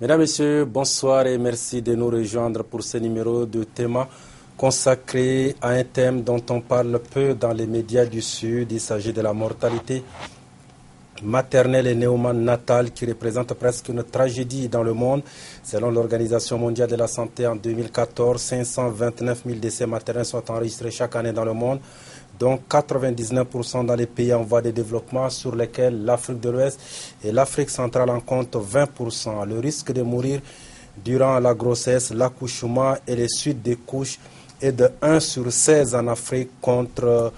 Mesdames, Messieurs, bonsoir et merci de nous rejoindre pour ce numéro de Théma consacré à un thème dont on parle peu dans les médias du Sud. Il s'agit de la mortalité maternelle et néonatale qui représente presque une tragédie dans le monde. Selon l'Organisation mondiale de la santé, en 2014, 529 000 décès maternels sont enregistrés chaque année dans le monde, dont 99% dans les pays en voie de développement, sur lesquels l'Afrique de l'Ouest et l'Afrique centrale en comptent 20%. Le risque de mourir durant la grossesse, l'accouchement et les suites des couches est de 1 sur 16 en Afrique contre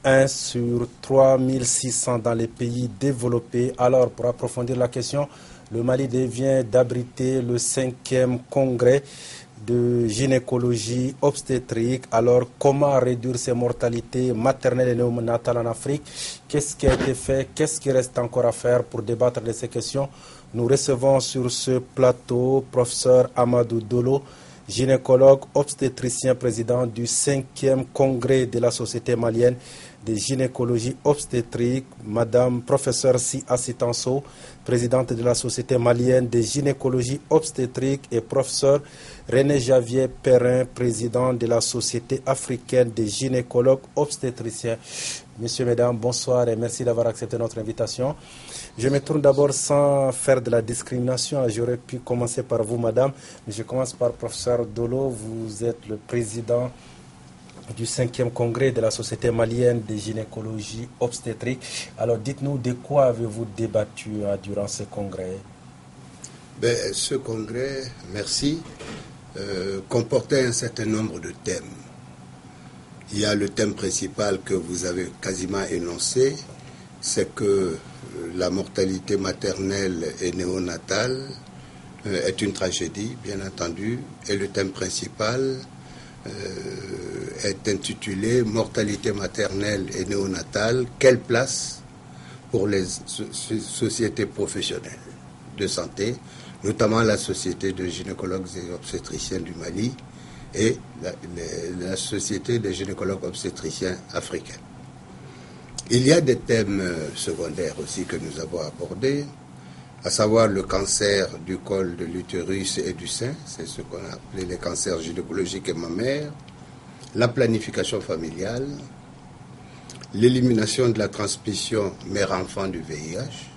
1 sur 3600 dans les pays développés. Alors, pour approfondir la question, le Mali vient d'abriter le 5e congrès de gynécologie obstétrique. Alors, comment réduire ces mortalités maternelles et néonatales en Afrique? Qu'est-ce qui a été fait? Qu'est-ce qui reste encore à faire? Pour débattre de ces questions, nous recevons sur ce plateau professeur Amadou Dolo, gynécologue obstétricien, président du 5e congrès de la Société malienne de gynécologie obstétrique, Madame professeure Si Assitanso, présidente de la Société malienne de gynécologie obstétrique, et professeur René Javier Perrin, président de la Société africaine des gynécologues obstétriciens. Messieurs, mesdames, bonsoir et merci d'avoir accepté notre invitation. Je me tourne d'abord sans faire de la discrimination. J'aurais pu commencer par vous, madame, mais je commence par professeur Dolo. Vous êtes le président du 5e congrès de la Société malienne de gynécologie obstétrique. Alors, dites-nous, de quoi avez-vous débattu durant ce congrès? Ce congrès, merci, comportait un certain nombre de thèmes. Il y a le thème principal que vous avez quasiment énoncé, c'est que la mortalité maternelle et néonatale est une tragédie, bien entendu, et le thème principal est intitulé « Mortalité maternelle et néonatale, quelle place pour les sociétés professionnelles de santé, notamment la Société de gynécologues et obstétriciens du Mali et la Société des gynécologues obstétriciens africains ». Il y a des thèmes secondaires aussi que nous avons abordés, à savoir le cancer du col de l'utérus et du sein, c'est ce qu'on a appelé les cancers gynécologiques et mammaires, la planification familiale, l'élimination de la transmission mère-enfant du VIH.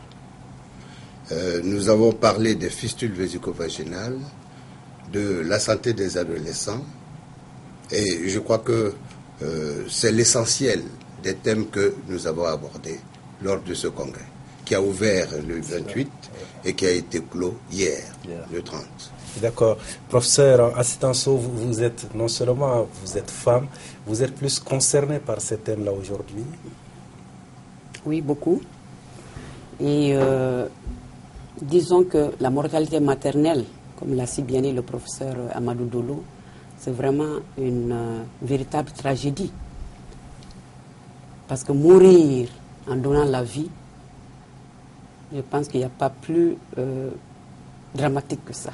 Nous avons parlé des fistules vésico-vaginales, de la santé des adolescents, et je crois que c'est l'essentiel des thèmes que nous avons abordés lors de ce congrès, qui a ouvert le 28 et qui a été clos hier, le 30. D'accord. Professeur Assitanso, vous êtes non seulement vous êtes femme, vous êtes plus concernée par ces thèmes-là aujourd'hui? Oui, beaucoup. Et disons que la mortalité maternelle, comme l'a si bien dit le professeur Amadou Dolo, c'est vraiment une véritable tragédie. Parce que mourir en donnant la vie, je pense qu'il n'y a pas plus dramatique que ça.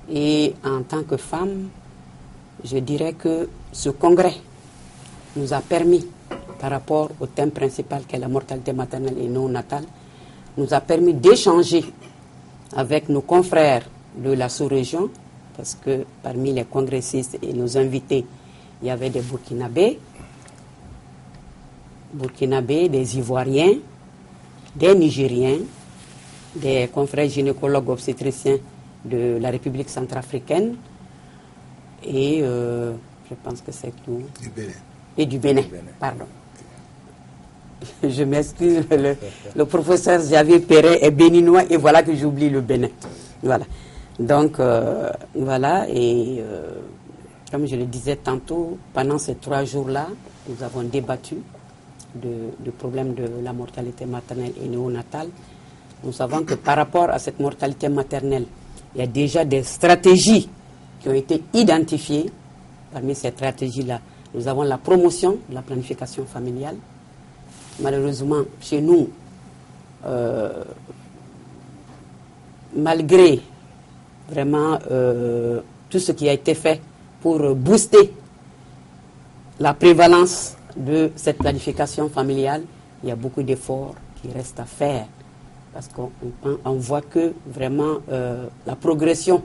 Et en tant que femme, je dirais que ce congrès nous a permis, par rapport au thème principal qui est la mortalité maternelle et néonatale, nous a permis d'échanger avec nos confrères de la sous-région, parce que parmi les congressistes et nos invités, il y avait des Burkinabés, des Ivoiriens, des Nigériens, des confrères gynécologues obstétriciens de la République centrafricaine et je pense que c'est tout. Du Bénin. Et du Bénin, pardon. Je m'excuse, le professeur Javier Perret est béninois et voilà que j'oublie le Bénin. Voilà. Donc, voilà, et comme je le disais tantôt, pendant ces 3 jours-là, nous avons débattu du problème de la mortalité maternelle et néonatale. Nous savons que par rapport à cette mortalité maternelle, il y a déjà des stratégies qui ont été identifiées. Parmi ces stratégies-là, nous avons la promotion de la planification familiale. Malheureusement, chez nous, malgré vraiment tout ce qui a été fait pour booster la prévalence de cette planification familiale, il y a beaucoup d'efforts qui restent à faire parce qu'on voit que vraiment la progression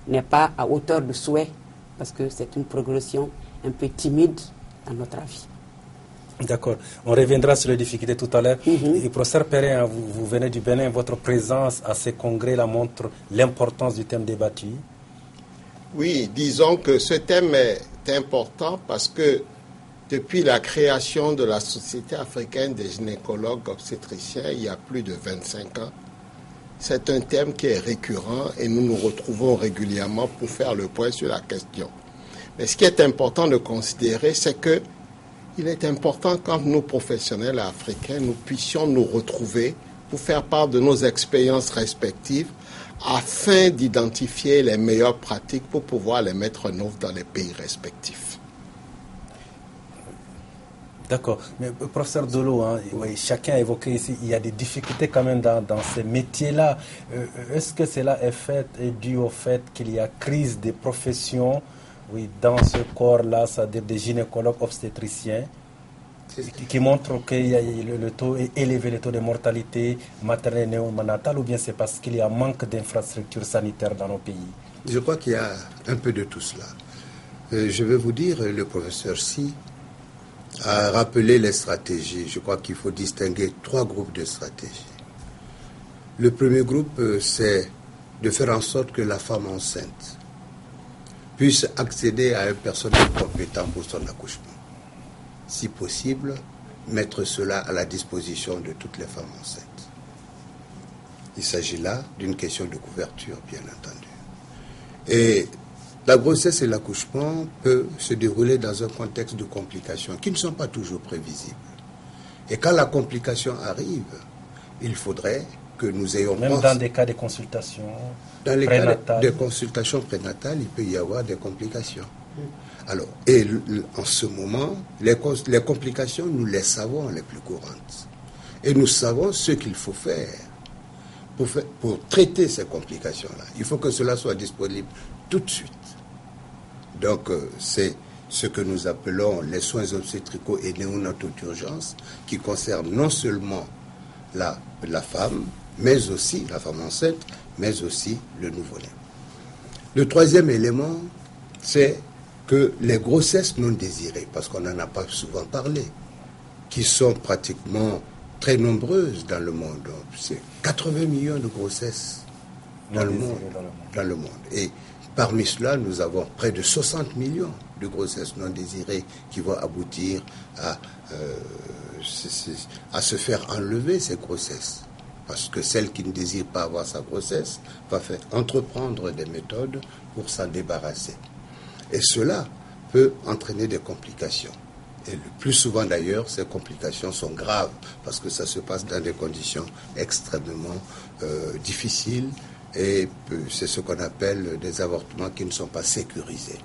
n'est pas à hauteur de souhait, parce que c'est une progression un peu timide à notre avis. D'accord. On reviendra sur les difficultés tout à l'heure. Et professeur Perrin, vous venez du Bénin, votre présence à ces congrès-là montre l'importance du thème débattu. Oui, disons que ce thème est important parce que depuis la création de la Société africaine des gynécologues obstétriciens, il y a plus de 25 ans, c'est un thème qui est récurrent et nous nous retrouvons régulièrement pour faire le point sur la question. Mais ce qui est important de considérer, c'est que il est important quand nous, professionnels africains, nous puissions nous retrouver pour faire part de nos expériences respectives afin d'identifier les meilleures pratiques pour pouvoir les mettre en œuvre dans les pays respectifs. D'accord. Mais professeur Dolo, oui, chacun a évoqué ici, il y a des difficultés quand même dans ces métiers-là. Est-ce que cela est dû au fait qu'il y a crise des professions dans ce corps-là, c'est-à-dire des gynécologues obstétriciens, qui montrent que le taux est élevé, le taux de mortalité maternelle et néonatale, ou bien c'est parce qu'il y a un manque d'infrastructures sanitaires dans nos pays? Je crois qu'il y a un peu de tout cela. Je vais vous dire, le professeur Si a rappelé les stratégies. Je crois qu'il faut distinguer 3 groupes de stratégies. Le premier groupe, c'est de faire en sorte que la femme enceinte puisse accéder à un personnel compétent pour son accouchement. Si possible, mettre cela à la disposition de toutes les femmes enceintes. Il s'agit là d'une question de couverture, bien entendu. Et la grossesse et l'accouchement peuvent se dérouler dans un contexte de complications qui ne sont pas toujours prévisibles. Et quand la complication arrive, il faudrait que nous ayons... Même dans des cas de consultation dans les cas de consultation prénatale, il peut y avoir des complications. Alors, et en ce moment, les complications, nous les savons les plus courantes. Et nous savons ce qu'il faut faire pour traiter ces complications-là. Il faut que cela soit disponible tout de suite. Donc, c'est ce que nous appelons les soins obstétricaux et néonataux d'urgence, qui concernent non seulement la femme, mais aussi la femme enceinte, mais aussi le nouveau-né. Le troisième élément, c'est que les grossesses non désirées, parce qu'on n'en a pas souvent parlé, qui sont pratiquement très nombreuses dans le monde. C'est 80 millions de grossesses dans le monde. Et parmi cela, nous avons près de 60 millions de grossesses non désirées qui vont aboutir à se faire enlever ces grossesses. Parce que celle qui ne désire pas avoir sa grossesse va entreprendre des méthodes pour s'en débarrasser. Et cela peut entraîner des complications. Et le plus souvent d'ailleurs, ces complications sont graves parce que ça se passe dans des conditions extrêmement difficiles et c'est ce qu'on appelle des avortements qui ne sont pas sécurisés.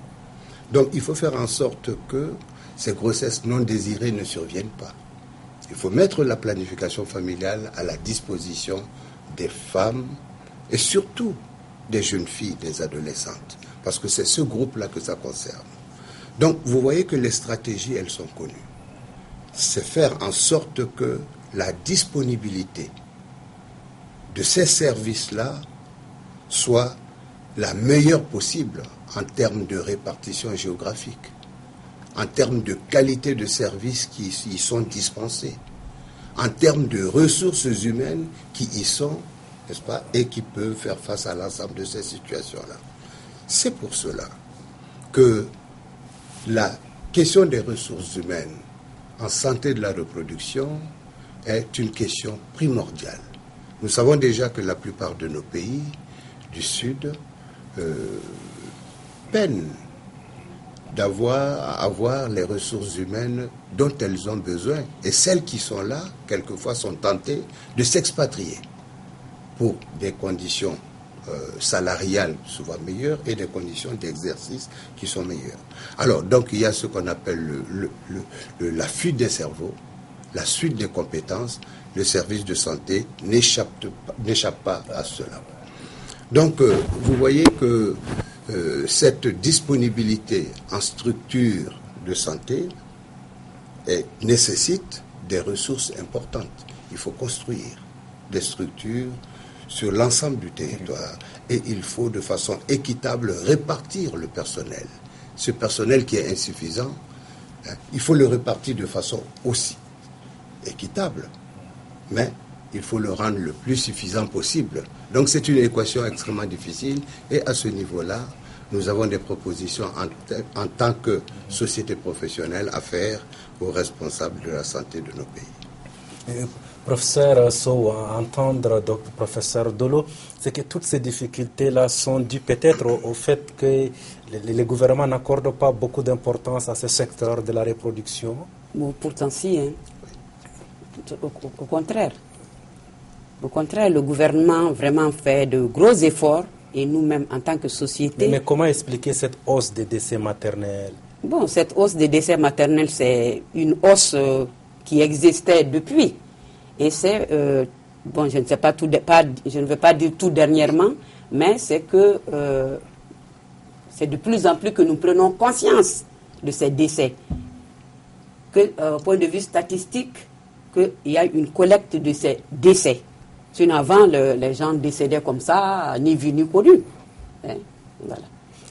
Donc il faut faire en sorte que ces grossesses non désirées ne surviennent pas. Il faut mettre la planification familiale à la disposition des femmes et surtout des jeunes filles, des adolescentes, parce que c'est ce groupe-là que ça concerne. Donc, vous voyez que les stratégies, elles sont connues. C'est faire en sorte que la disponibilité de ces services-là soit la meilleure possible en termes de répartition géographique, en termes de qualité de services qui y sont dispensés, en termes de ressources humaines qui y sont, n'est-ce pas, et qui peuvent faire face à l'ensemble de ces situations-là. C'est pour cela que la question des ressources humaines en santé de la reproduction est une question primordiale. Nous savons déjà que la plupart de nos pays du Sud peinent à avoir les ressources humaines dont elles ont besoin. Et celles qui sont là, quelquefois, sont tentées de s'expatrier pour des conditions salariales souvent meilleures et des conditions d'exercice qui sont meilleures. Alors, donc, il y a ce qu'on appelle la fuite des cerveaux, la suite des compétences. Le service de santé n'échappe pas à cela. Donc, vous voyez que cette disponibilité en structure de santé nécessite des ressources importantes. Il faut construire. des structures sur l'ensemble du territoire. Et il faut de façon équitable répartir le personnel. Ce personnel qui est insuffisant, il faut le répartir de façon aussi équitable. Mais il faut le rendre le plus suffisant possible. Donc c'est une équation extrêmement difficile. Et à ce niveau-là, nous avons des propositions en tant que société professionnelle à faire aux responsables de la santé de nos pays. Professeur Sow, entendre professeur Dolo, c'est que toutes ces difficultés-là sont dues peut-être au fait que les gouvernements n'accordent pas beaucoup d'importance à ce secteur de la reproduction. Bon, pourtant si, hein. Au contraire. Au contraire, le gouvernement vraiment fait de gros efforts et nous-mêmes en tant que société... Mais comment expliquer cette hausse des décès maternels? Bon, cette hausse des décès maternels, c'est une hausse qui existait depuis. Et c'est, bon, je ne sais pas je ne veux pas dire tout dernièrement, mais c'est que c'est de plus en plus que nous prenons conscience de ces décès. Au point de vue statistique, qu'il y a une collecte de ces décès. Sinon, avant, les gens décédaient comme ça, ni vu ni connu. Hein, voilà.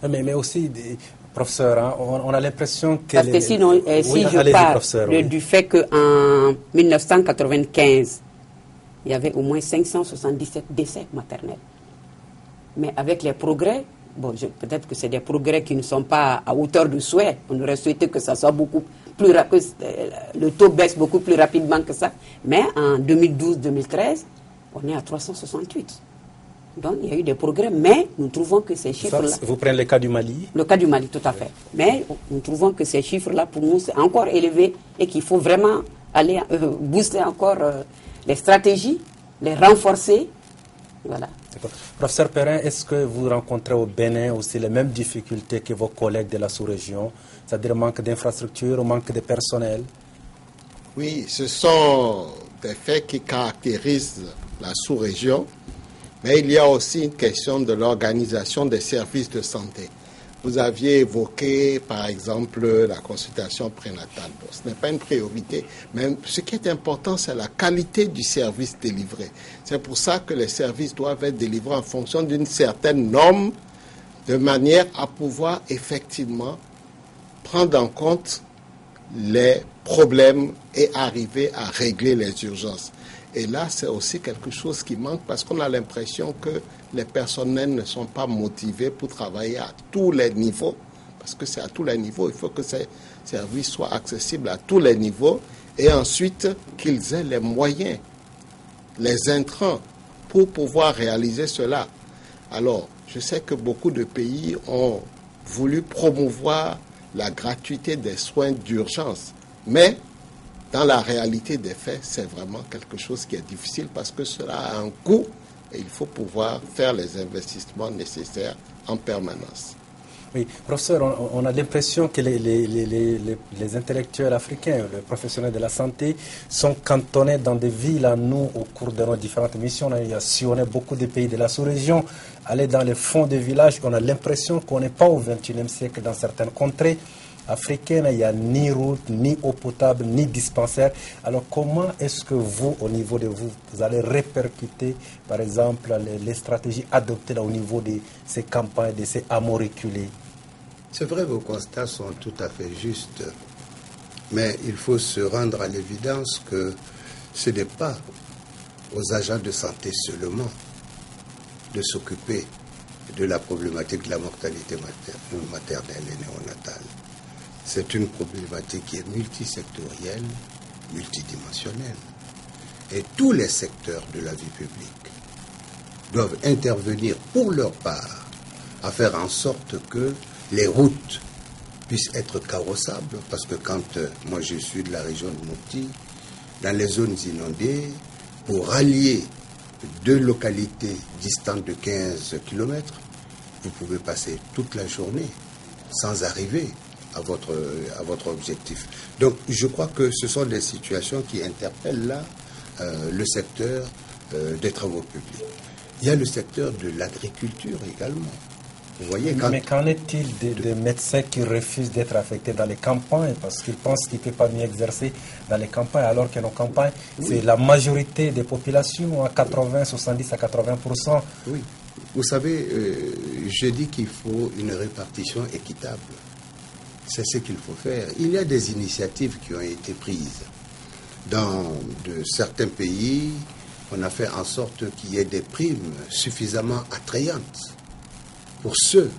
Mais aussi, professeur, hein, on a l'impression que... Parce que sinon, si je parle du fait qu'en 1995, il y avait au moins 577 décès maternels. Mais avec les progrès, bon, peut-être que c'est des progrès qui ne sont pas à hauteur de souhait. On aurait souhaité que ça soit beaucoup plus rapide, le taux baisse beaucoup plus rapidement que ça. Mais en 2012-2013, on est à 368. Donc, il y a eu des progrès, mais nous trouvons que ces chiffres-là... Vous prenez le cas du Mali? Le cas du Mali, tout à fait. Mais nous trouvons que ces chiffres-là, pour nous, c'est encore élevé et qu'il faut vraiment aller booster encore les stratégies, les renforcer. Voilà. Professeur Perrin, est-ce que vous rencontrez au Bénin aussi les mêmes difficultés que vos collègues de la sous-région, c'est-à-dire manque d'infrastructures, manque de personnel? Oui, ce sont des faits qui caractérisent la sous-région, mais il y a aussi une question de l'organisation des services de santé. Vous aviez évoqué, par exemple, la consultation prénatale. Bon, ce n'est pas une priorité, mais ce qui est important, c'est la qualité du service délivré. C'est pour ça que les services doivent être délivrés en fonction d'une certaine norme, de manière à pouvoir effectivement prendre en compte les problèmes et arriver à régler les urgences. Et là, c'est aussi quelque chose qui manque parce qu'on a l'impression que les personnels ne sont pas motivés pour travailler à tous les niveaux. Parce que c'est à tous les niveaux. Il faut que ces services soient accessibles à tous les niveaux et ensuite qu'ils aient les moyens, les intrants pour pouvoir réaliser cela. Alors, je sais que beaucoup de pays ont voulu promouvoir la gratuité des soins d'urgence. Mais dans la réalité des faits, c'est vraiment quelque chose qui est difficile parce que cela a un coût et il faut pouvoir faire les investissements nécessaires en permanence. Oui, professeur, on a l'impression que les intellectuels africains, les professionnels de la santé, sont cantonnés dans des villes. Nous, au cours de nos différentes missions, on a sillonné beaucoup de pays de la sous-région, aller dans les fonds des villages, on a l'impression qu'on n'est pas au XXIe siècle dans certaines contrées africaine, il n'y a ni route, ni eau potable, ni dispensaire. Alors comment est-ce que vous, au niveau de vous, vous allez répercuter, par exemple, les stratégies adoptées là, au niveau de ces campagnes, de ces hameaux reculés? C'est vrai, vos constats sont tout à fait justes. Mais il faut se rendre à l'évidence que ce n'est pas aux agents de santé seulement de s'occuper de la problématique de la mortalité maternelle et néonatale. C'est une problématique qui est multisectorielle, multidimensionnelle. Et tous les secteurs de la vie publique doivent intervenir pour leur part à faire en sorte que les routes puissent être carrossables. Parce que quand moi je suis de la région de Mopti, dans les zones inondées, pour rallier deux localités distantes de 15 km, vous pouvez passer toute la journée sans arriver à votre objectif. Donc je crois que ce sont des situations qui interpellent là le secteur des travaux publics. Il y a le secteur de l'agriculture également. Vous voyez, Mais qu'en est-il des médecins qui refusent d'être affectés dans les campagnes parce qu'ils pensent qu'ils ne peuvent pas mieux exercer dans les campagnes, alors que nos campagnes, c'est la majorité des populations, à 80, 70 à 80%. Oui. Vous savez, je dis qu'il faut une répartition équitable. C'est ce qu'il faut faire. Il y a des initiatives qui ont été prises. Dans certains pays, on a fait en sorte qu'il y ait des primes suffisamment attrayantes pour ceux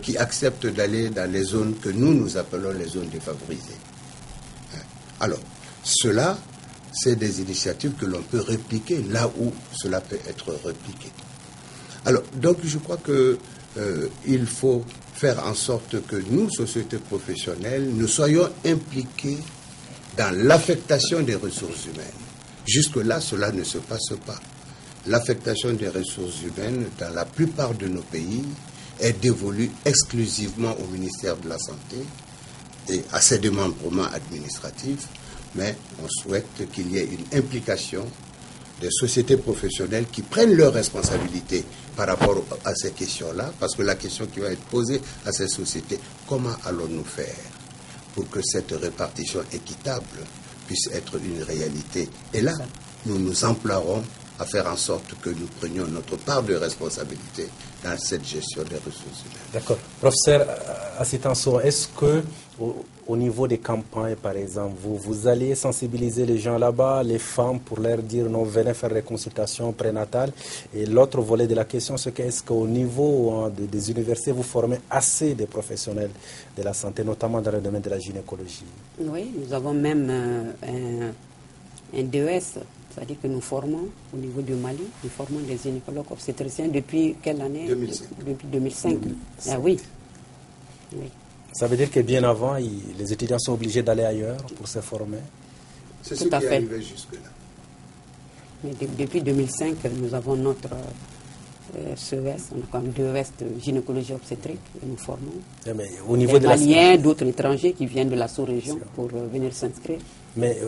qui acceptent d'aller dans les zones que nous appelons les zones défavorisées. Alors, cela, c'est des initiatives que l'on peut répliquer là où cela peut être répliqué. Alors, donc je crois qu'il faut faire en sorte que nous, sociétés professionnelles, nous soyons impliqués dans l'affectation des ressources humaines. Jusque-là, cela ne se passe pas. L'affectation des ressources humaines dans la plupart de nos pays est dévolue exclusivement au ministère de la Santé et à ses démembrements administratifs, mais on souhaite qu'il y ait une implication des sociétés professionnelles qui prennent leurs responsabilités par rapport à ces questions-là, parce que la question qui va être posée à ces sociétés, comment allons-nous faire pour que cette répartition équitable puisse être une réalité? Et là, nous nous emploierons à faire en sorte que nous prenions notre part de responsabilité dans cette gestion des ressources humaines. D'accord. Professeur Assitanso, est-ce que au niveau des campagnes, par exemple, vous allez sensibiliser les gens là-bas, les femmes, pour leur dire non, venez faire des consultations prénatales? Et l'autre volet de la question, c'est qu'est-ce qu'au niveau des universités, vous formez assez de professionnels de la santé, notamment dans le domaine de la gynécologie? Oui, nous avons même un DES, c'est-à-dire que nous formons au niveau du Mali, nous formons des gynécologues obstétriciens depuis quelle année? 2005. Depuis 2005. Ah oui. Oui. Ça veut dire que bien avant, les étudiants sont obligés d'aller ailleurs pour se former? C'est ce qui est arrivé jusque-là. Mais depuis 2005, nous avons notre CES, on a comme DES de gynécologie obstétrique, et nous formons Mais au niveau des Maliens, d'autres étrangers qui viennent de la sous-région pour venir s'inscrire. Mais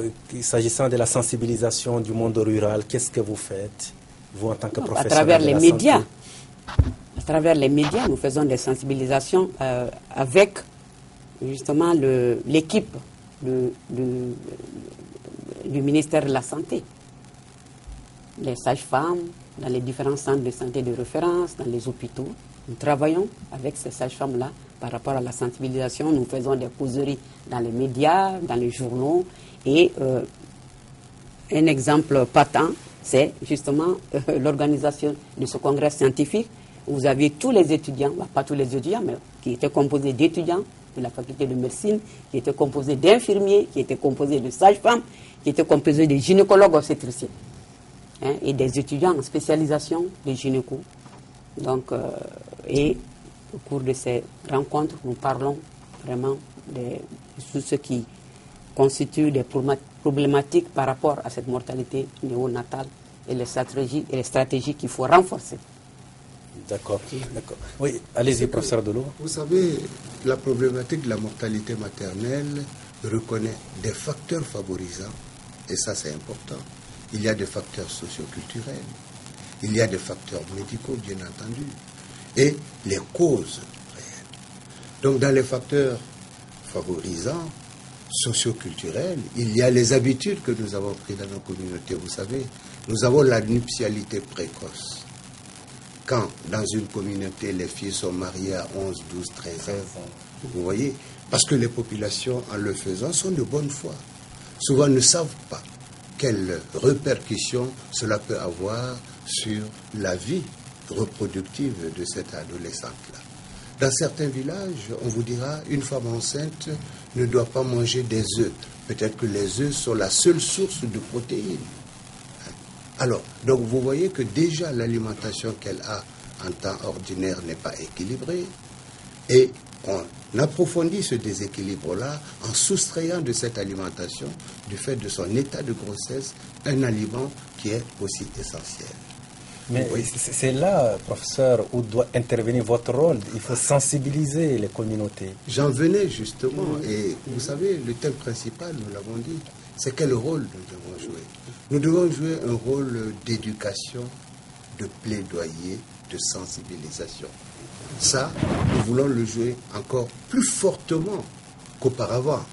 s'agissant de la sensibilisation du monde rural, qu'est-ce que vous faites, vous en tant que professionnel? À travers de les la médias. santé? À travers les médias, nous faisons des sensibilisations avec justement l'équipe du ministère de la Santé. Les sages-femmes, dans les différents centres de santé de référence, dans les hôpitaux. Nous travaillons avec ces sages-femmes-là par rapport à la sensibilisation. Nous faisons des causeries dans les médias, dans les journaux. Et un exemple patent, c'est justement l'organisation de ce congrès scientifique. Vous avez tous les étudiants, pas tous les étudiants, mais qui étaient composés d'étudiants de la faculté de médecine, qui étaient composés d'infirmiers, qui étaient composés de sages-femmes, qui étaient composés de gynécologues obstétriciens, et des étudiants en spécialisation de gynéco. Donc, et au cours de ces rencontres, nous parlons vraiment de tout ce qui constitue des problématiques par rapport à cette mortalité néonatale et les stratégies qu'il faut renforcer. D'accord. Oui, allez-y, professeur Dello. Vous savez, la problématique de la mortalité maternelle reconnaît des facteurs favorisants, et ça c'est important. Il y a des facteurs socioculturels, il y a des facteurs médicaux, bien entendu, et les causes réelles. Donc dans les facteurs favorisants, socioculturels, il y a les habitudes que nous avons prises dans nos communautés. Vous savez, nous avons la nuptialité précoce. Quand, dans une communauté, les filles sont mariées à 11, 12, 13 ans, vous voyez, parce que les populations, en le faisant, sont de bonne foi. Souvent ne savent pas quelles répercussions cela peut avoir sur la vie reproductive de cette adolescente-là. Dans certains villages, on vous dira, une femme enceinte ne doit pas manger des œufs. Peut-être que les œufs sont la seule source de protéines. Alors, donc vous voyez que déjà l'alimentation qu'elle a en temps ordinaire n'est pas équilibrée, et on approfondit ce déséquilibre-là en soustrayant de cette alimentation, du fait de son état de grossesse, un aliment qui est aussi essentiel. Mais oui, c'est là, professeur, où doit intervenir votre rôle. Il faut sensibiliser les communautés. J'en venais justement, et vous savez, le thème principal, nous l'avons dit, c'est quel rôle nous devons jouer. Nous devons jouer un rôle d'éducation, de plaidoyer, de sensibilisation. Ça, nous voulons le jouer encore plus fortement qu'auparavant.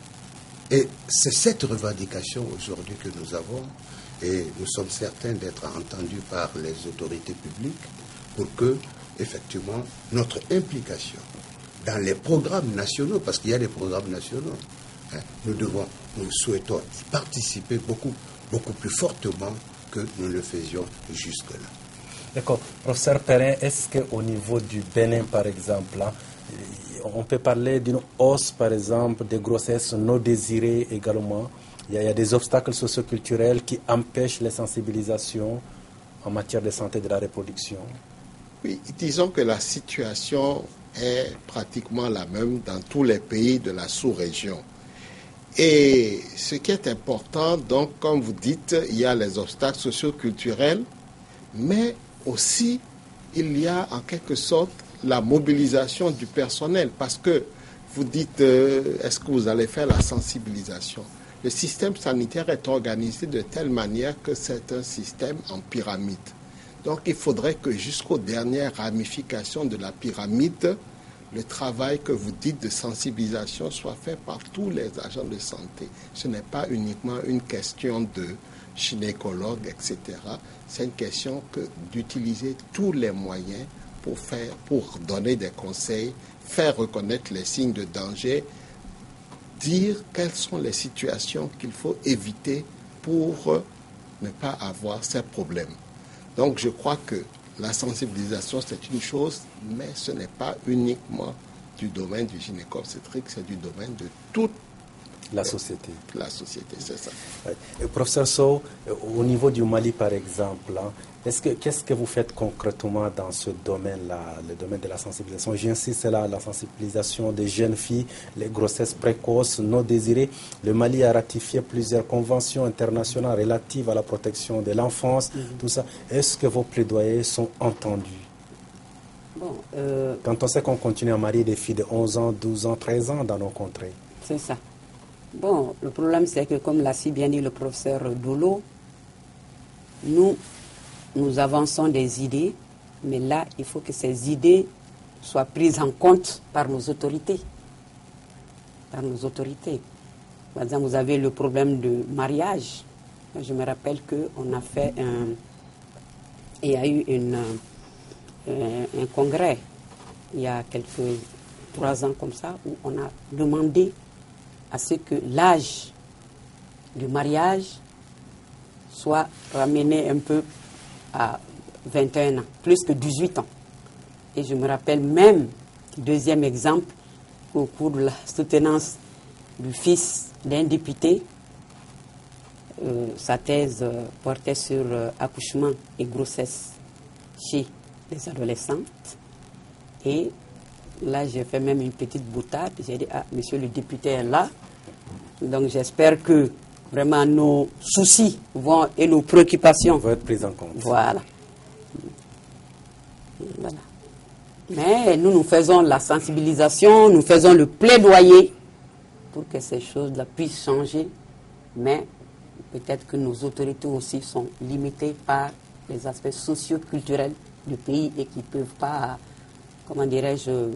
Et c'est cette revendication aujourd'hui que nous avons, et nous sommes certains d'être entendus par les autorités publiques pour que, effectivement, notre implication dans les programmes nationaux, parce qu'il y a des programmes nationaux, nous souhaitons participer beaucoup plus fortement que nous le faisions jusque-là. D'accord. Professeur Perrin, est-ce qu'au niveau du Bénin, par exemple, on peut parler d'une hausse, par exemple, des grossesses non désirées également? Il y a des obstacles socioculturels qui empêchent les sensibilisations en matière de santé de la reproduction? Oui, disons que la situation est pratiquement la même dans tous les pays de la sous-région. Et ce qui est important, donc, comme vous dites, il y a les obstacles socioculturels, mais aussi il y a en quelque sorte la mobilisation du personnel, parce que vous dites, est-ce que vous allez faire la sensibilisation? Le système sanitaire est organisé de telle manière que c'est un système en pyramide. Donc il faudrait que jusqu'aux dernières ramifications de la pyramide, le travail que vous dites de sensibilisation soit fait par tous les agents de santé. Ce n'est pas uniquement une question de gynécologue, etc. C'est une question d'utiliser tous les moyens pour donner des conseils, faire reconnaître les signes de danger, dire quelles sont les situations qu'il faut éviter pour ne pas avoir ces problèmes. Donc je crois que la sensibilisation, c'est une chose, mais ce n'est pas uniquement du domaine du gynéco-obstétrique, c'est du domaine de toute la société. La société, c'est ça. Ouais. Professeur Sow, au niveau du Mali, par exemple, qu'est-ce que vous faites concrètement dans ce domaine-là, le domaine de la sensibilisation? J'insiste, c'est la sensibilisation des jeunes filles, les grossesses précoces, non désirées. Le Mali a ratifié plusieurs conventions internationales relatives à la protection de l'enfance, tout ça. Est-ce que vos plaidoyers sont entendus? Quand on sait qu'on continue à marier des filles de 11 ans, 12 ans, 13 ans dans nos contrées. C'est ça. Bon, le problème, c'est que, comme l'a si bien dit le professeur Dolo, nous avançons des idées, mais là, il faut que ces idées soient prises en compte par nos autorités. Par nos autorités. Par exemple, vous avez le problème de mariage. Je me rappelle qu'on a fait il y a eu un congrès, il y a 3 ans comme ça, où on a demandé à ce que l'âge du mariage soit ramené un peu à 21 ans, plus que 18 ans. Et je me rappelle même, deuxième exemple, au cours de la soutenance du fils d'un député, sa thèse portait sur accouchement et grossesse chez les adolescentes. Et là, j'ai fait même une petite boutade. J'ai dit, monsieur le député est là. Donc, j'espère que vraiment nos soucis et nos préoccupations vont être prises en compte. Voilà. Mais nous faisons la sensibilisation, nous faisons le plaidoyer pour que ces choses-là puissent changer. Mais peut-être que nos autorités aussi sont limitées par les aspects socio-culturels du pays et qui ne peuvent pas, comment dirais-je,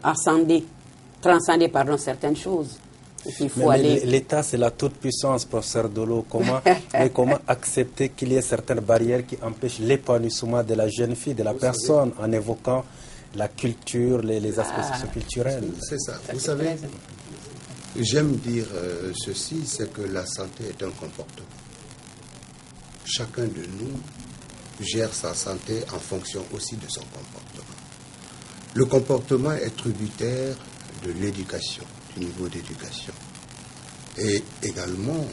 transcender certaines choses. Mais l'État, c'est la toute-puissance, professeur Dolo. Comment accepter qu'il y ait certaines barrières qui empêchent l'épanouissement de la jeune fille, de la personne, en évoquant la culture, les aspects socioculturels? C'est ça. Vous savez, j'aime dire ceci, c'est que la santé est un comportement. Chacun de nous gère sa santé en fonction aussi de son comportement. Le comportement est tributaire de l'éducation, du niveau d'éducation, et également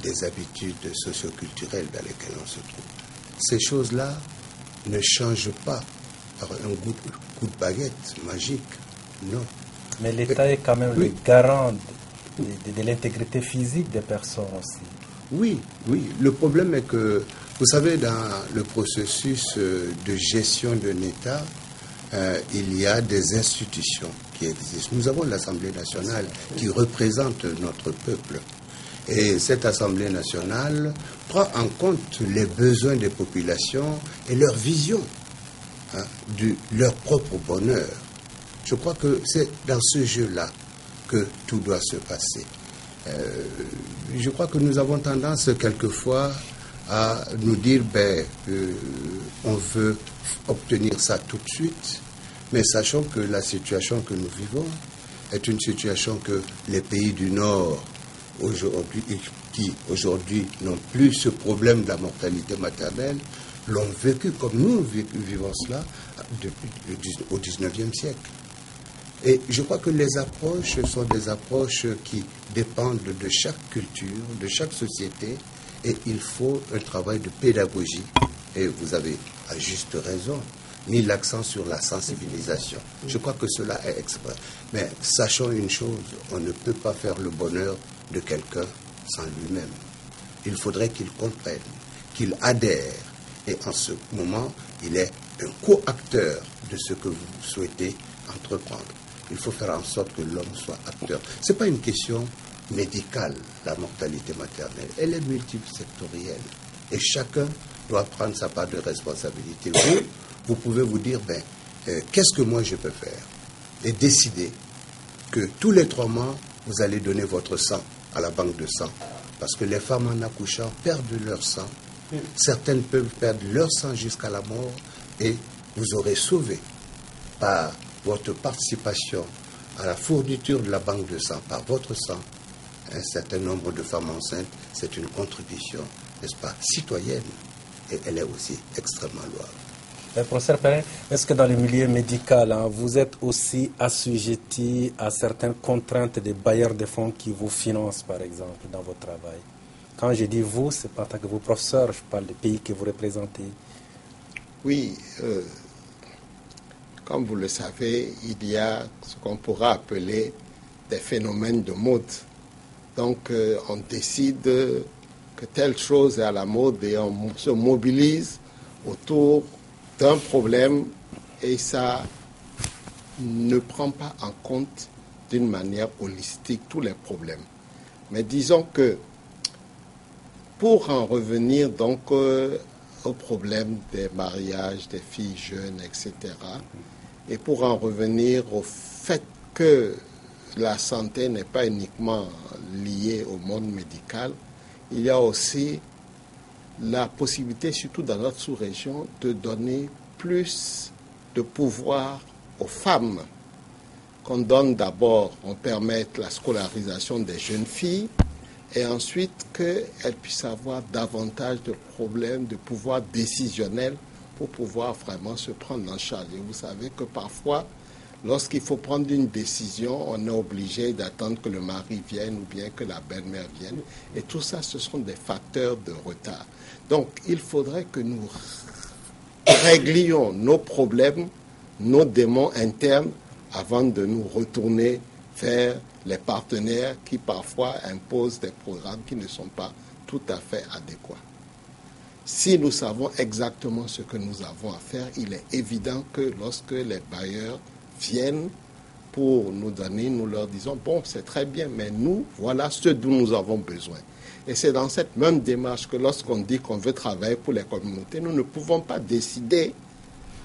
des habitudes socioculturelles dans lesquelles on se trouve. Ces choses-là ne changent pas par un coup de baguette magique, non. Mais l'État est quand même le garant de l'intégrité physique des personnes aussi. Oui. Le problème est que, vous savez, dans le processus de gestion d'un État, il y a des institutions qui existent. Nous avons l'Assemblée nationale qui représente notre peuple. Et cette Assemblée nationale prend en compte les besoins des populations et leur vision. de leur propre bonheur. Je crois que c'est dans ce jeu-là que tout doit se passer. Je crois que nous avons tendance quelquefois à nous dire on veut obtenir ça tout de suite, mais sachant que la situation que nous vivons est une situation que les pays du Nord qui aujourd'hui n'ont plus ce problème de la mortalité maternelle l'ont vécu comme nous vivons cela au XIXe siècle. Et je crois que les approches sont des approches qui dépendent de chaque culture, de chaque société, et il faut un travail de pédagogie. Et vous avez à juste raison mis l'accent sur la sensibilisation. Je crois que cela est exprès. Mais sachons une chose, on ne peut pas faire le bonheur de quelqu'un sans lui-même. Il faudrait qu'il comprenne, qu'il adhère. Et en ce moment, il est un co-acteur de ce que vous souhaitez entreprendre. Il faut faire en sorte que l'homme soit acteur. Ce n'est pas une question médicale, la mortalité maternelle. Elle est multisectorielle. Et chacun doit prendre sa part de responsabilité. Vous pouvez vous dire, qu'est-ce que moi je peux faire? Et décider que tous les 3 mois, vous allez donner votre sang à la banque de sang. Parce que les femmes en accouchant perdent leur sang. Certaines peuvent perdre leur sang jusqu'à la mort. Et vous aurez sauvé par votre participation à la fourniture de la banque de sang, par votre sang, un certain nombre de femmes enceintes. C'est une contribution, n'est-ce pas, citoyenne. Et elle est aussi extrêmement louable. Professeur Perrin, est-ce que dans le milieu médical, vous êtes aussi assujetti à certaines contraintes des bailleurs de fonds qui vous financent, par exemple, dans votre travail? Quand je dis vous, c'est pas en tant que vous, professeur, je parle des pays que vous représentez. Oui, comme vous le savez, il y a ce qu'on pourra appeler des phénomènes de mode. Donc, on décide que telle chose est à la mode et on se mobilise autour d'un problème et ça ne prend pas en compte d'une manière holistique tous les problèmes. Mais disons que pour en revenir donc au problème des mariages, des filles jeunes, etc., et pour en revenir au fait que la santé n'est pas uniquement liée au monde médical, il y a aussi la possibilité, surtout dans notre sous-région, de donner plus de pouvoir aux femmes. Qu'on donne d'abord, on permette la scolarisation des jeunes filles et ensuite qu'elles puissent avoir davantage de problèmes, de pouvoir décisionnel pour pouvoir vraiment se prendre en charge. Et vous savez que parfois, lorsqu'il faut prendre une décision, on est obligé d'attendre que le mari vienne ou bien que la belle-mère vienne. Et tout ça, ce sont des facteurs de retard. Donc, il faudrait que nous réglions nos problèmes, nos démons internes, avant de nous retourner vers les partenaires qui parfois imposent des programmes qui ne sont pas tout à fait adéquats. Si nous savons exactement ce que nous avons à faire, il est évident que lorsque les bailleurs viennent pour nous donner, nous leur disons, bon, c'est très bien, mais nous, voilà ce dont nous avons besoin. Et c'est dans cette même démarche que lorsqu'on dit qu'on veut travailler pour les communautés, nous ne pouvons pas décider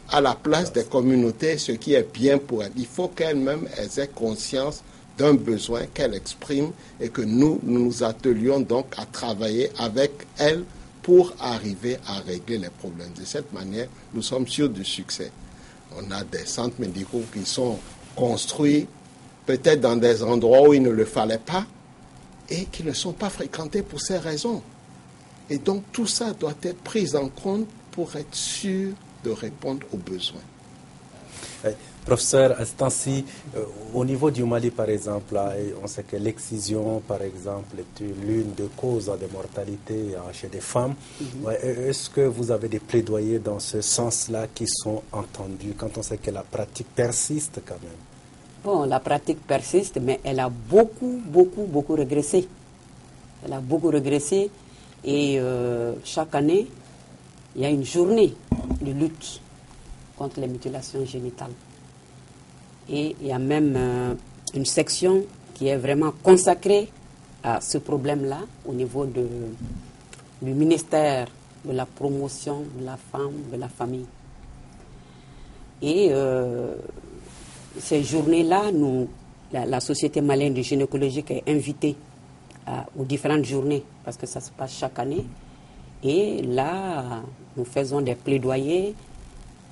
à la place des communautés ce qui est bien pour elles. Il faut qu'elles-mêmes aient conscience d'un besoin qu'elles expriment et que nous nous attelions donc à travailler avec elles pour arriver à régler les problèmes. De cette manière, nous sommes sûrs du succès. On a des centres médicaux qui sont construits peut-être dans des endroits où il ne le fallait pas et qui ne sont pas fréquentés pour ces raisons. Et donc tout ça doit être pris en compte pour être sûr de répondre aux besoins. Professeur, à ce temps-ci, au niveau du Mali, par exemple, on sait que l'excision, par exemple, est l'une des causes de mortalité chez des femmes. Est-ce que vous avez des plaidoyers dans ce sens-là qui sont entendus quand on sait que la pratique persiste quand même? Bon, la pratique persiste, mais elle a beaucoup régressé. Elle a beaucoup régressé et chaque année, il y a une journée de lutte contre les mutilations génitales. Et il y a même une section qui est vraiment consacrée à ce problème-là au niveau du ministère de la promotion de la femme, de la famille. Et ces journées-là, la Société malienne de gynécologie est invitée aux différentes journées, parce que ça se passe chaque année. Et là, nous faisons des plaidoyers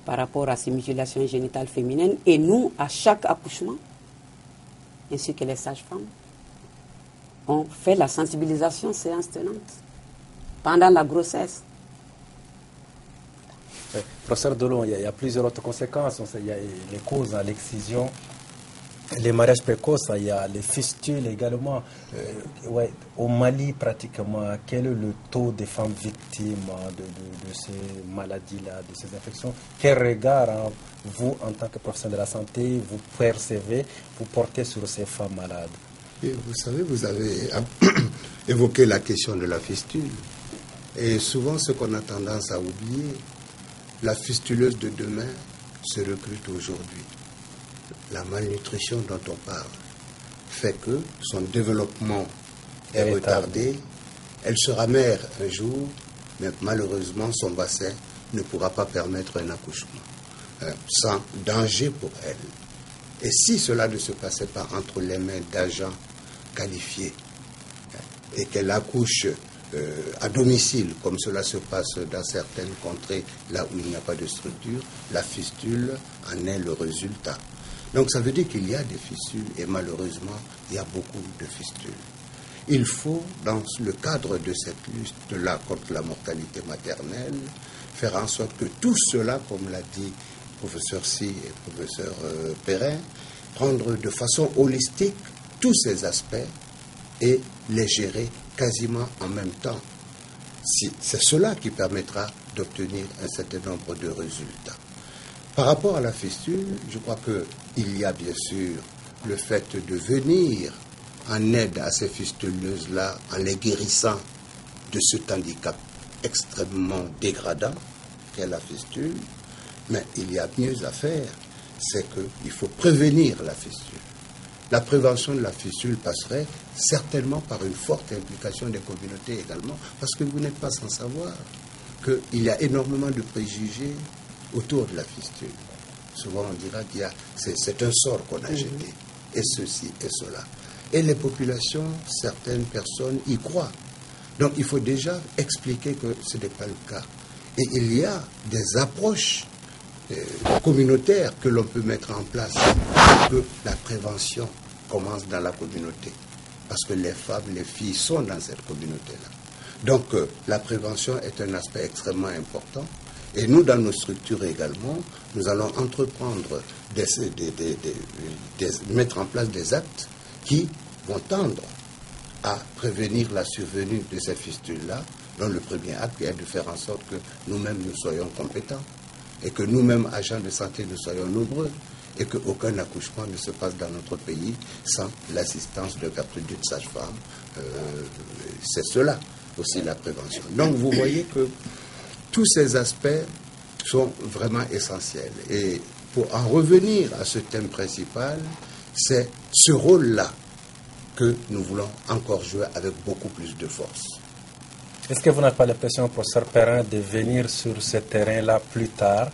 par rapport à ces mutilations génitales féminines. Et nous, à chaque accouchement, ainsi que les sages-femmes, on fait la sensibilisation séance tenante pendant la grossesse. Professeur Delon, il y a plusieurs autres conséquences. Il y a les causes, l'excision, les mariages précoces, il y a les fistules également. Au Mali, pratiquement, quel est le taux des femmes victimes de ces maladies-là, de ces infections? Quel regard, vous, en tant que professionnel de la santé, vous percevez, vous portez sur ces femmes malades? Et vous savez, vous avez évoqué la question de la fistule. Et souvent, ce qu'on a tendance à oublier, la fistuleuse de demain se recrute aujourd'hui. La malnutrition dont on parle fait que son développement est retardé. Elle sera mère un jour, mais malheureusement, son bassin ne pourra pas permettre un accouchement sans danger pour elle. Et si cela ne se passait pas entre les mains d'agents qualifiés et qu'elle accouche à domicile, comme cela se passe dans certaines contrées, là où il n'y a pas de structure, la fistule en est le résultat. Donc ça veut dire qu'il y a des fistules et malheureusement, il y a beaucoup de fistules. Il faut, dans le cadre de cette lutte-là contre la mortalité maternelle, faire en sorte que tout cela, comme l'a dit professeur Si et professeur Perrin, prendre de façon holistique tous ces aspects et les gérer quasiment en même temps. C'est cela qui permettra d'obtenir un certain nombre de résultats. Par rapport à la fistule, je crois qu'il y a bien sûr le fait de venir en aide à ces fistuleuses-là en les guérissant de cet handicap extrêmement dégradant qu'est la fistule. Mais il y a mieux à faire, c'est qu'il faut prévenir la fistule. La prévention de la fistule passerait certainement par une forte implication des communautés également, parce que vous n'êtes pas sans savoir qu'il y a énormément de préjugés autour de la fistule. Souvent on dira qu'il y a, c'est un sort qu'on a jeté, et ceci et cela. Et les populations, certaines personnes y croient. Donc il faut déjà expliquer que ce n'est pas le cas. Et il y a des approches communautaires que l'on peut mettre en place pour que la prévention commence dans la communauté. Parce que les femmes, les filles sont dans cette communauté-là. Donc la prévention est un aspect extrêmement important. Et nous, dans nos structures également, nous allons entreprendre mettre en place des actes qui vont tendre à prévenir la survenue de ces fistules-là, dont le premier acte est de faire en sorte que nous-mêmes nous soyons compétents et que nous-mêmes, agents de santé, nous soyons nombreux et qu'aucun accouchement ne se passe dans notre pays sans l'assistance de plus de sages-femmes. C'est cela aussi la prévention. Donc vous voyez que tous ces aspects sont vraiment essentiels. Et pour en revenir à ce thème principal, c'est ce rôle-là que nous voulons encore jouer avec beaucoup plus de force. Est-ce que vous n'avez pas l'impression, professeur Perrin, de venir sur ce terrain-là plus tard,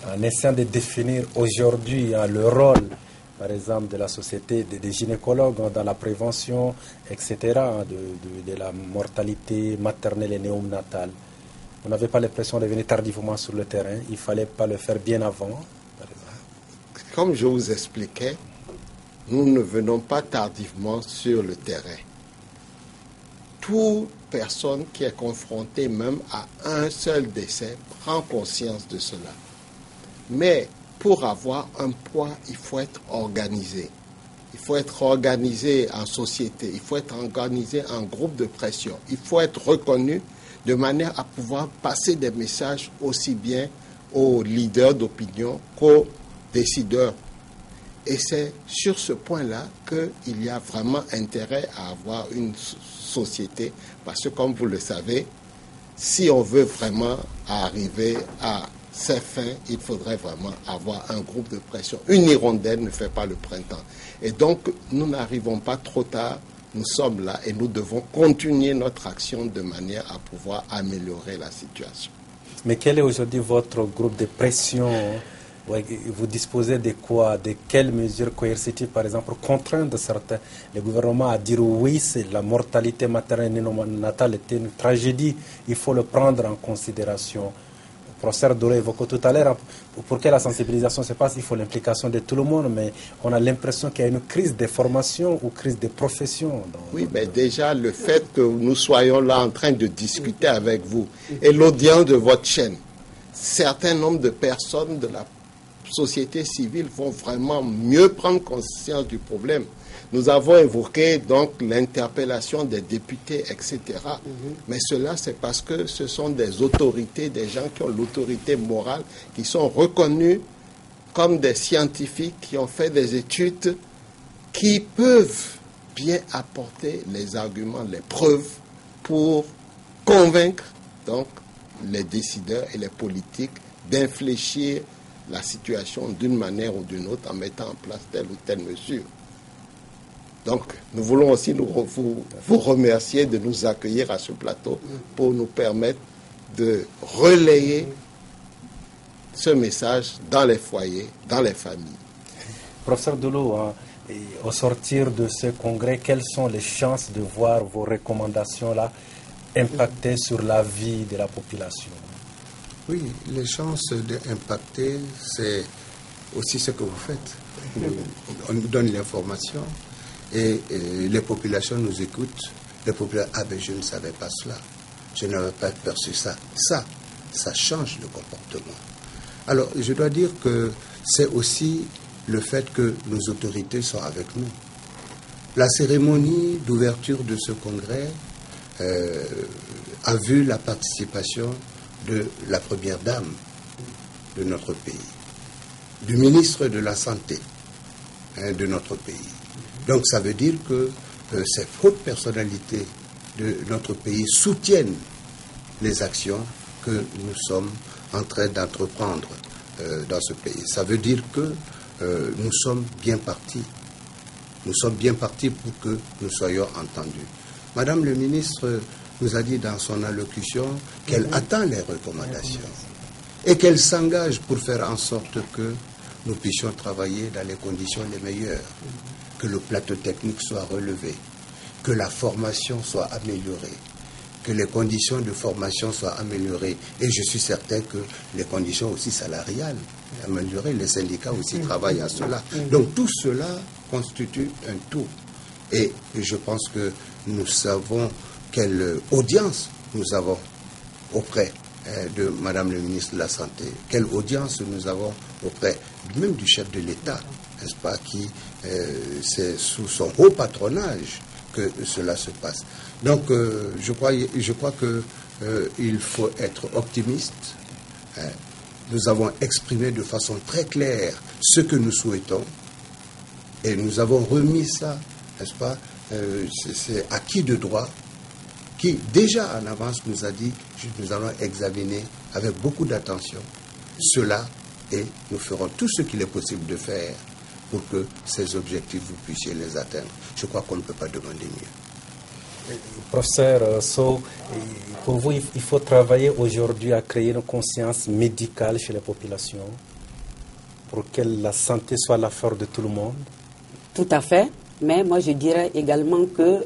en essayant de définir aujourd'hui le rôle, par exemple, de la société, des gynécologues dans la prévention, etc., de la mortalité maternelle et néonatale? Vous n'avez pas l'impression de venir tardivement sur le terrain? Il ne fallait pas le faire bien avant, par exemple? Comme je vous expliquais, nous ne venons pas tardivement sur le terrain. Toute personne qui est confrontée même à un seul décès prend conscience de cela. Mais pour avoir un poids, il faut être organisé. Il faut être organisé en société, il faut être organisé en groupe de pression. Il faut être reconnu de manière à pouvoir passer des messages aussi bien aux leaders d'opinion qu'aux décideurs. Et c'est sur ce point-là qu'il y a vraiment intérêt à avoir une société, parce que comme vous le savez, si on veut vraiment arriver à ces fins, il faudrait vraiment avoir un groupe de pression. Une hirondelle ne fait pas le printemps. Et donc, nous n'arrivons pas trop tard, nous sommes là et nous devons continuer notre action de manière à pouvoir améliorer la situation. Mais quel est aujourd'hui votre groupe de pression? Vous disposez de quoi? De quelles mesures coercitives, par exemple, pour contraindre certains, le gouvernement à dire oui, c'est la mortalité maternelle et néonatale est une tragédie, il faut le prendre en considération. Le professeur Dolo évoquait tout à l'heure, pour que la sensibilisation se passe, il faut l'implication de tout le monde, mais on a l'impression qu'il y a une crise de formation ou crise de profession. Oui, mais déjà, le fait que nous soyons là en train de discuter avec vous et l'audience de votre chaîne, certain nombre de personnes de la société civile vont vraiment mieux prendre conscience du problème. Nous avons évoqué donc l'interpellation des députés, etc. Mais cela, c'est parce que ce sont des autorités, des gens qui ont l'autorité morale, qui sont reconnus comme des scientifiques, qui ont fait des études, qui peuvent bien apporter les arguments, les preuves pour convaincre donc les décideurs et les politiques d'infléchir la situation d'une manière ou d'une autre en mettant en place telle ou telle mesure. Donc, nous voulons aussi vous remercier de nous accueillir à ce plateau pour nous permettre de relayer ce message dans les foyers, dans les familles. Professeur Dolo, au sortir de ce congrès, quelles sont les chances de voir vos recommandations-là impacter sur la vie de la population? Oui, les chances d'impacter, c'est aussi ce que vous faites. On nous donne l'information et les populations nous écoutent. Les populations, ah ben je ne savais pas cela, je n'avais pas perçu ça. Ça change le comportement. Alors, je dois dire que c'est aussi le fait que nos autorités sont avec nous. La cérémonie d'ouverture de ce congrès a vu la participation de la première dame de notre pays, du ministre de la Santé de notre pays. Donc ça veut dire que ces hautes personnalités de notre pays soutiennent les actions que nous sommes en train d'entreprendre dans ce pays. Ça veut dire que nous sommes bien partis. Nous sommes bien partis pour que nous soyons entendus. Madame le ministre nous a dit dans son allocution qu'elle attend les recommandations et qu'elle s'engage pour faire en sorte que nous puissions travailler dans les conditions les meilleures, que le plateau technique soit relevé, que la formation soit améliorée, que les conditions de formation soient améliorées. Et je suis certain que les conditions aussi salariales améliorées, les syndicats aussi travaillent à cela. Donc tout cela constitue un tout. Et je pense que nous savons quelle audience nous avons auprès de Madame le ministre de la Santé, quelle audience nous avons auprès même du chef de l'État, n'est-ce pas, qui c'est sous son haut patronage que cela se passe. Donc je crois que il faut être optimiste. Nous avons exprimé de façon très claire ce que nous souhaitons et nous avons remis ça, n'est-ce pas, c'est acquis de droit, qui déjà en avance nous a dit nous allons examiner avec beaucoup d'attention cela et nous ferons tout ce qu'il est possible de faire pour que ces objectifs vous puissiez les atteindre. Je crois qu'on ne peut pas demander mieux. Professeur Sow, pour vous, il faut travailler aujourd'hui à créer une conscience médicale chez les populations pour que la santé soit l'affaire de tout le monde. Tout à fait, mais moi je dirais également que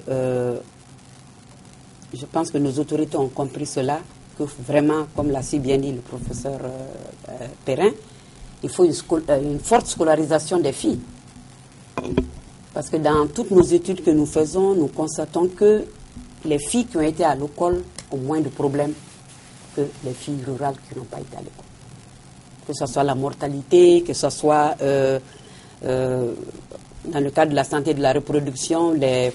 je pense que nos autorités ont compris cela, que vraiment, comme l'a si bien dit le professeur Perrin, il faut une forte scolarisation des filles. Parce que dans toutes nos études que nous faisons, nous constatons que les filles qui ont été à l'école ont moins de problèmes que les filles rurales qui n'ont pas été à l'école. Que ce soit la mortalité, que ce soit dans le cadre de la santé et de la reproduction, les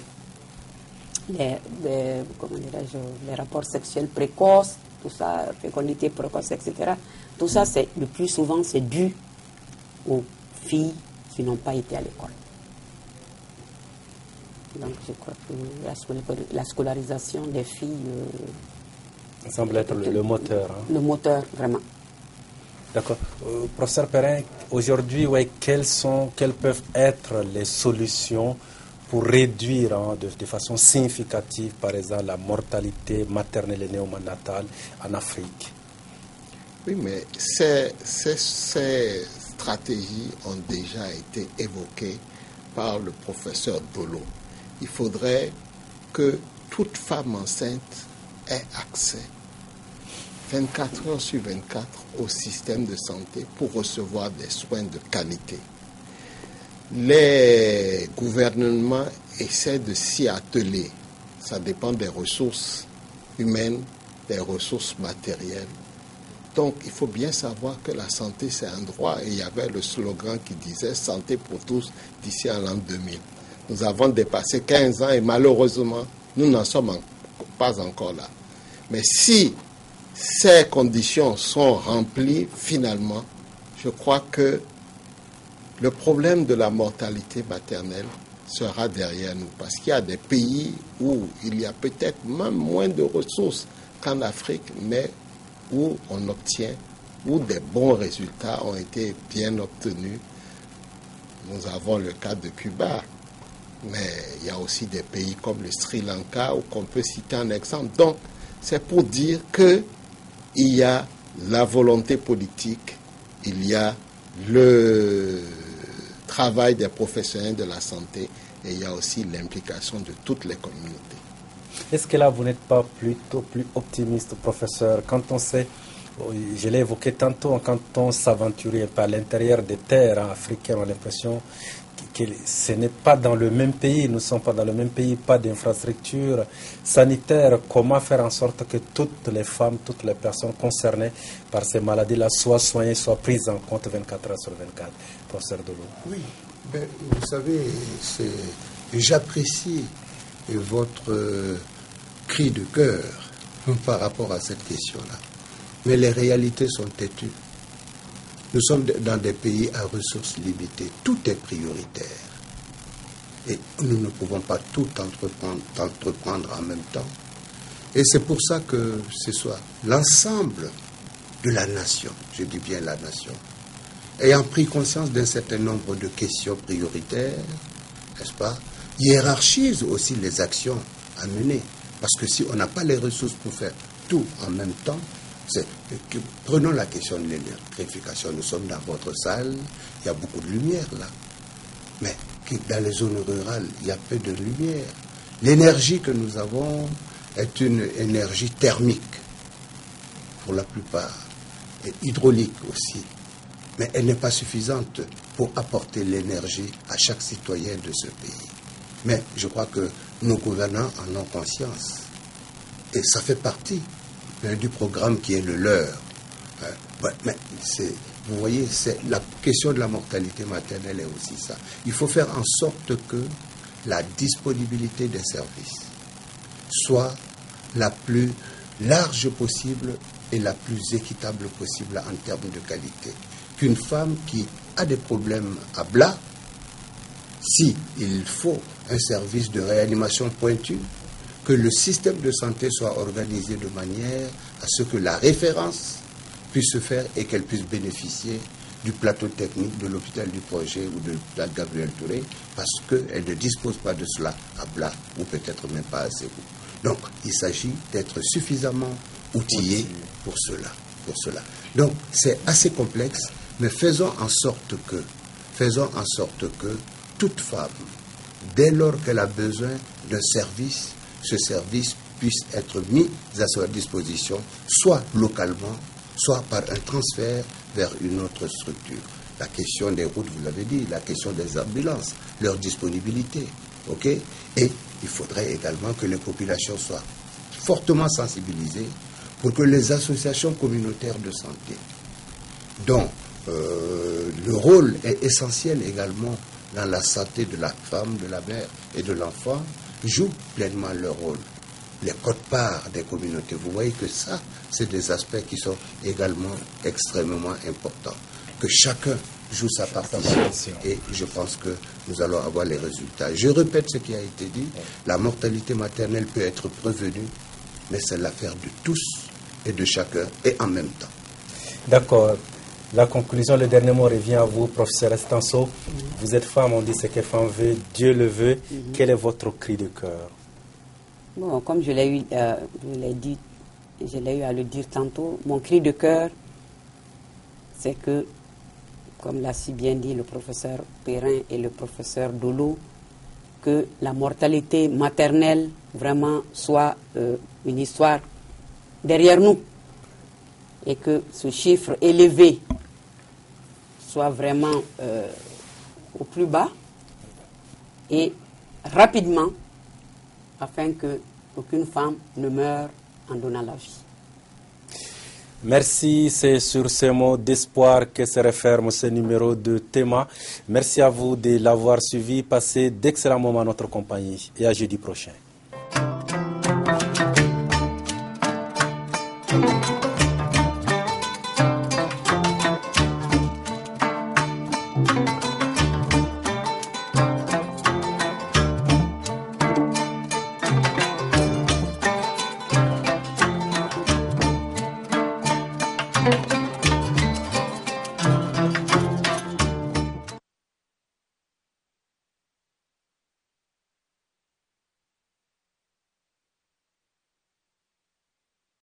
rapports sexuels précoces, tout ça, fécondité précoce, etc. Tout ça, le plus souvent, c'est dû aux filles qui n'ont pas été à l'école. Donc, je crois que la scolarisation des filles... ça semble être le moteur. Hein. Le moteur, vraiment. D'accord. Professeur Perrin, aujourd'hui, quelles peuvent être les solutions pour réduire de façon significative, par exemple, la mortalité maternelle et néonatale en Afrique? Oui, mais ces stratégies ont déjà été évoquées par le professeur Dolo. Il faudrait que toute femme enceinte ait accès 24 heures sur 24 au système de santé pour recevoir des soins de qualité. Les gouvernements essaient de s'y atteler. Ça dépend des ressources humaines, des ressources matérielles. Donc, il faut bien savoir que la santé, c'est un droit. Et il y avait le slogan qui disait « Santé pour tous » d'ici à l'an 2000. Nous avons dépassé 15 ans et malheureusement, nous n'en sommes pas encore là. Mais si ces conditions sont remplies, finalement, je crois que le problème de la mortalité maternelle sera derrière nous. Parce qu'il y a des pays où il y a peut-être même moins de ressources qu'en Afrique, mais où on obtient, où des bons résultats ont été bien obtenus. Nous avons le cas de Cuba, mais il y a aussi des pays comme le Sri Lanka, où qu'on peut citer un exemple. Donc, c'est pour dire qu'il y a la volonté politique, il y a le travail des professionnels de la santé et il y a aussi l'implication de toutes les communautés. Est-ce que là, vous n'êtes pas plutôt plus optimiste, professeur, quand on sait, je l'ai évoqué tantôt, quand on s'aventurait à l'intérieur des terres africaines, on a l'impression que ce n'est pas dans le même pays, nous ne sommes pas dans le même pays, pas d'infrastructures sanitaires. Comment faire en sorte que toutes les femmes, toutes les personnes concernées par ces maladies-là soient soignées, soient prises en compte 24 heures sur 24, professeur Dolo? Oui, ben, vous savez, j'apprécie votre cri de cœur par rapport à cette question-là. Mais les réalités sont têtues. Nous sommes dans des pays à ressources limitées. Tout est prioritaire. Et nous ne pouvons pas tout entreprendre en même temps. Et c'est pour ça que ce soit l'ensemble de la nation, je dis bien la nation, ayant pris conscience d'un certain nombre de questions prioritaires, n'est-ce pas, hiérarchise aussi les actions à mener. Parce que si on n'a pas les ressources pour faire tout en même temps, prenons la question de l'électrification. Nous sommes dans votre salle, il y a beaucoup de lumière là. Mais dans les zones rurales, il y a peu de lumière. L'énergie que nous avons est une énergie thermique, pour la plupart, et hydraulique aussi. Mais elle n'est pas suffisante pour apporter l'énergie à chaque citoyen de ce pays. Mais je crois que nos gouvernants en ont conscience. Et ça fait partie du programme qui est le leur. Mais vous voyez, la question de la mortalité maternelle est aussi ça. Il faut faire en sorte que la disponibilité des services soit la plus large possible et la plus équitable possible en termes de qualité. Qu'une femme qui a des problèmes à Blas, si il faut un service de réanimation pointu, que le système de santé soit organisé de manière à ce que la référence puisse se faire et qu'elle puisse bénéficier du plateau technique de l'hôpital du Projet ou de l'hôpital Gabriel Touré, parce qu'elle ne dispose pas de cela à Blas, ou peut-être même pas à Ségou. Donc, il s'agit d'être suffisamment outillé pour cela. Donc, c'est assez complexe, mais faisons en sorte que toute femme, dès lors qu'elle a besoin d'un service, ce service puisse être mis à sa disposition, soit localement, soit par un transfert vers une autre structure. La question des routes, vous l'avez dit, la question des ambulances, leur disponibilité, ok? Et il faudrait également que les populations soient fortement sensibilisées pour que les associations communautaires de santé, dont le rôle est essentiel également dans la santé de la femme, de la mère et de l'enfant, jouent pleinement leur rôle. Les quotes-parts des communautés, vous voyez que ça, c'est des aspects qui sont également extrêmement importants. Que chacun joue sa participation et je pense que nous allons avoir les résultats. Je répète ce qui a été dit, la mortalité maternelle peut être prévenue, mais c'est l'affaire de tous et de chacun et en même temps. D'accord. La conclusion, le dernier mot revient à vous, professeur Estanso. Vous êtes femme, on dit ce que femme veut, Dieu le veut. Quel est votre cri de cœur? Bon, comme je l'ai eu à le dire tantôt, mon cri de cœur, c'est que, comme l'a si bien dit le professeur Perrin et le professeur Dolo, que la mortalité maternelle vraiment soit une histoire derrière nous et que ce chiffre élevé soit vraiment au plus bas et rapidement afin que aucune femme ne meure en donnant la vie. Merci, c'est sur ces mots d'espoir que se referme ce numéro de Théma. Merci à vous de l'avoir suivi. Passez d'excellents moments à notre compagnie et à jeudi prochain.